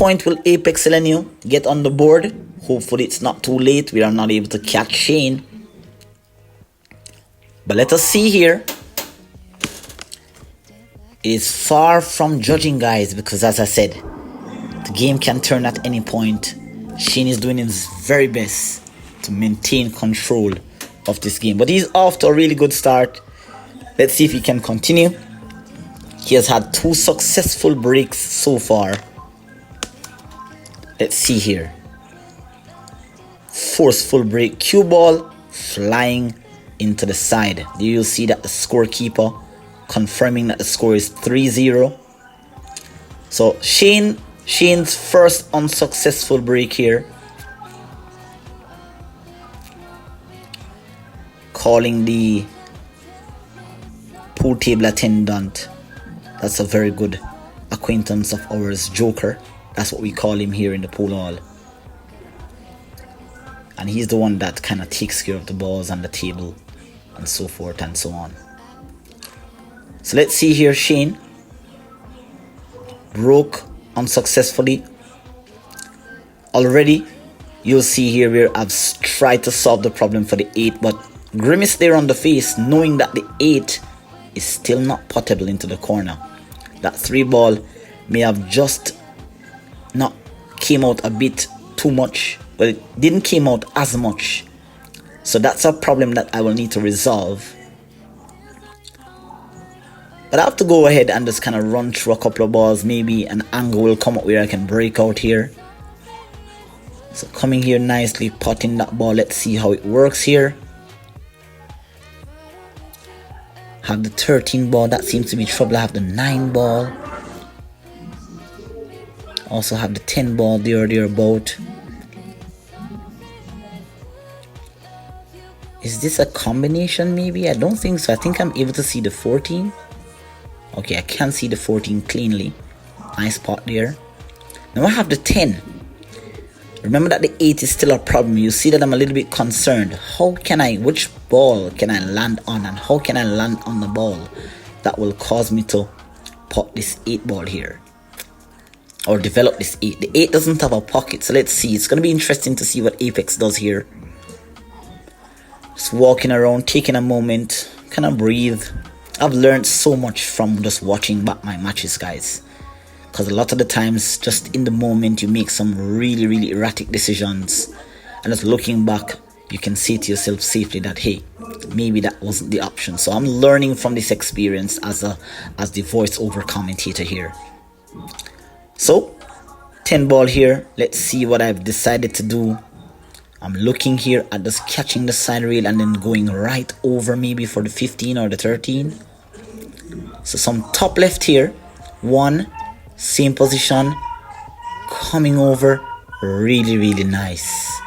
point will Apex LNU get on the board? Hopefully it's not too late. We are not able to catch Shane. But let us see here. It is far from judging, guys, because as I said, the game can turn at any point. Shane is doing his very best to maintain control of this game. But he's off to a really good start. Let's see if he can continue. He has had 2 successful breaks so far. Let's see here. Forceful break. Cue ball flying into the side. You'll see that the scorekeeper confirming that the score is 3-0. So Shane's first unsuccessful break here. Calling the pool table attendant. That's a very good acquaintance of ours, Joker. That's what we call him here in the pool hall. And he's the one that kind of takes care of the balls on the table and so forth and so on. So let's see here. Shane broke unsuccessfully. Already you'll see here where I've tried to solve the problem for the 8, but grimace there on the face, knowing that the 8 is still not potable into the corner. That 3 ball may have just not came out a bit too much, but it didn't came out as much. So that's a problem that I will need to resolve. But I have to go ahead and just kind of run through a couple of balls. Maybe an angle will come up where I can break out here. So coming here nicely, potting that ball. Let's see how it works here. Have the 13 ball, that seems to be trouble. I have the 9 ball. Also have the 10 ball there or thereabout. Is this a combination maybe? I don't think so. I think I'm able to see the 14. Okay, I can see the 14 cleanly. Nice spot there. Now I have the 10. Remember that the 8 is still a problem. You see that I'm a little bit concerned. Which ball can I land on, and how can I land on the ball that will cause me to pot this 8 ball here? Or develop this 8. The 8 doesn't have a pocket, so let's see. It's going to be interesting to see what Apex does here. Just walking around, taking a moment, kind of breathe. I've learned so much from just watching back my matches, guys. Because a lot of the times, just in the moment, you make some really erratic decisions. And just looking back, you can say to yourself safely that, hey, maybe that wasn't the option. So I'm learning from this experience as the voiceover commentator here. So, 10 ball here. Let's see what I've decided to do. I'm looking here at just catching the side rail and then going right over maybe for the 15 or the 13. So some top left here. 1. Same position, coming over, really nice.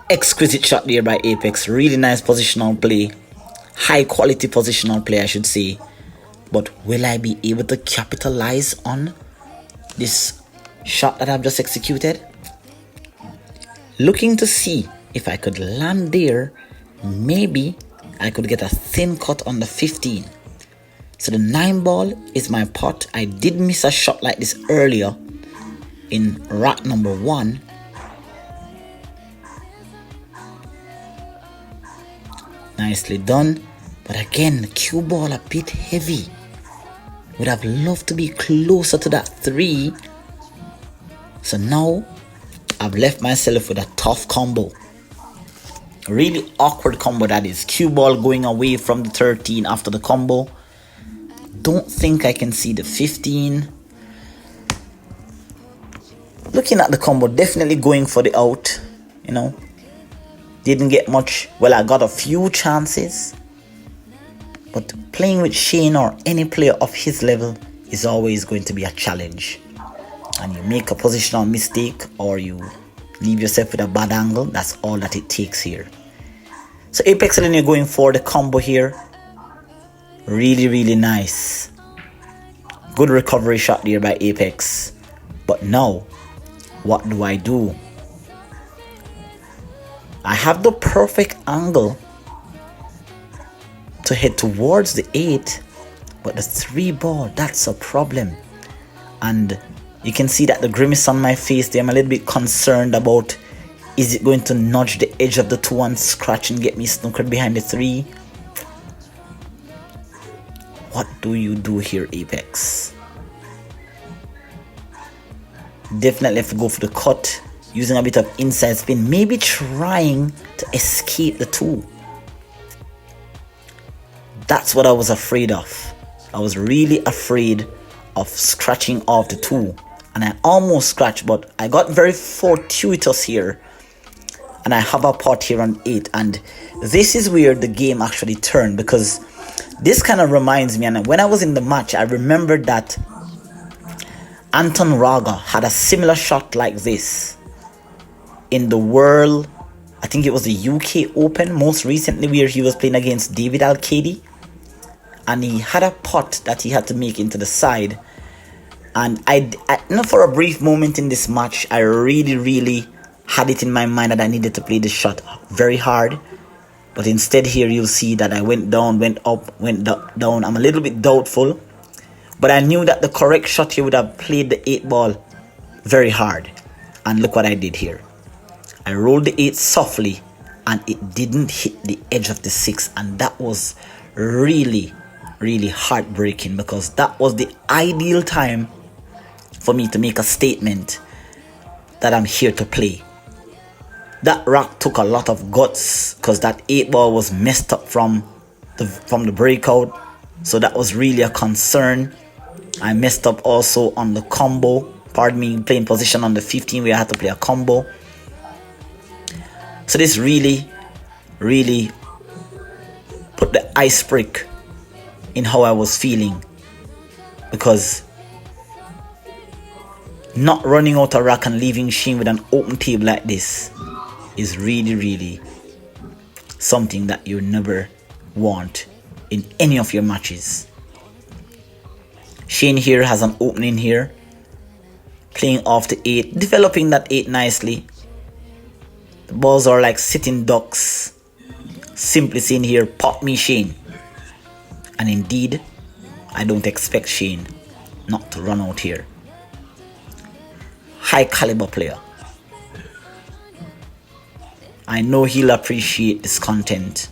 Exquisite shot there by Apex, really nice positional play, high quality positional play I should say. But will I be able to capitalize on this shot that I've just executed? Looking to see if I could land there, maybe I could get a thin cut on the 15. So the 9 ball is my pot. I did miss a shot like this earlier in rack number 1. Nicely done. But again, cue ball a bit heavy. Would have loved to be closer to that 3. So now I've left myself with a tough combo. A really awkward combo that is. Cue ball going away from the 13 after the combo. Don't think I can see the 15. Looking at the combo, definitely going for the out. You know, didn't get much. Well, I got a few chances. But playing with Shane or any player of his level is always going to be a challenge. And you make a positional mistake or you leave yourself with a bad angle, that's all that it takes here. So Apex LNU going for the combo here. Really nice. Good recovery shot there by Apex. But now, what do? I have the perfect angle to head towards the 8, but the 3 ball, that's a problem. And You can see that the grimace on my face there. I'm a little bit concerned about, is it going to nudge the edge of the 2 and scratch and get me snookered behind the 3? What do you do here, Apex? Definitely have to go for the cut, using a bit of inside spin, maybe trying to escape the 2. That's what I was afraid of. I was really afraid of scratching off the 2, and I almost scratched, but I got very fortuitous here, and I have a pot here on 8, and this is where the game actually turned, because this kind of reminds me, and when I was in the match, I remembered that Anton Raga had a similar shot like this in the world, I think it was the UK Open most recently, where he was playing against David Al-Kadi, and he had a pot that he had to make into the side. And I you know, for a brief moment in this match, I really had it in my mind that I needed to play this shot very hard. But instead here you'll see that I went down, went up, went down. I'm a little bit doubtful, but I knew that the correct shot here would have played the 8 ball very hard. And look what I did here. I rolled the 8 softly, and it didn't hit the edge of the 6, and that was really heartbreaking, because that was the ideal time for me to make a statement that I'm here to play. That rock took a lot of guts, because that 8 ball was messed up from the breakout, so that was really a concern. I messed up also on the combo, pardon me, playing position on the 15 where I had to play a combo. So this really put the ice break in how I was feeling, because not running out a rack and leaving Shane with an open table like this is really something that you never want in any of your matches. Shane here has an opening here, playing off the 8, developing that 8 nicely. The balls are like sitting ducks, simply saying here, pop me Shane. And indeed, I don't expect Shane not to run out here. High caliber player. I know he'll appreciate this content.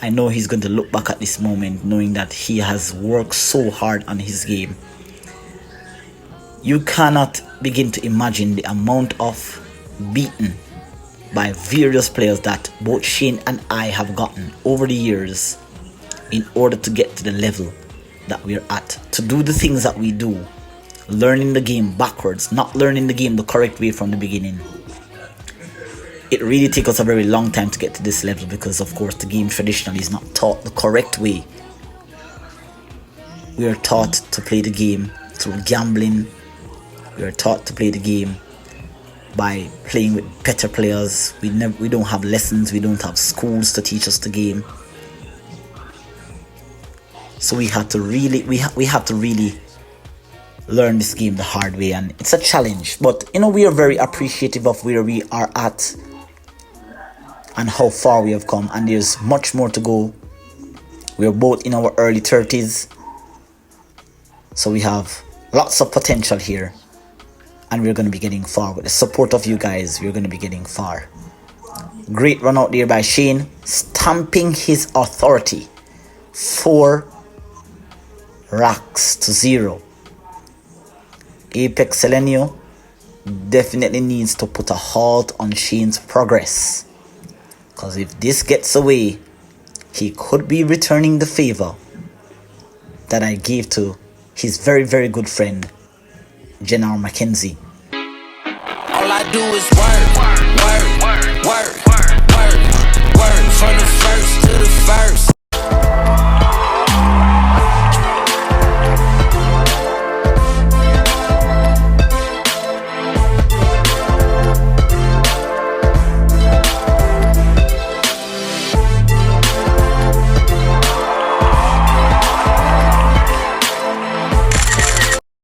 I know he's going to look back at this moment knowing that he has worked so hard on his game. You cannot begin to imagine the amount of beaten by various players that both Shane and I have gotten over the years in order to get to the level that we're at, to do the things that we do, learning the game backwards, not learning the game the correct way from the beginning. It really takes us a very long time to get to this level, because of course the game traditionally is not taught the correct way. We are taught to play the game through gambling. We are taught to play the game by playing with better players. We don't have lessons, we don't have schools to teach us the game. So we have to really learn this game the hard way, and it's a challenge. But you know, we are very appreciative of where we are at and how far we have come, and there's much more to go. We are both in our early 30s, so we have lots of potential here, and we're going to be getting far. With the support of you guys, we're going to be getting far. Great run out there by Shane, stamping his authority. 4 racks to 0. Apex Selenio definitely needs to put a halt on Shane's progress, because if this gets away, he could be returning the favor that I gave to his very good friend General Mackenzie. All I do is work from the first to the first.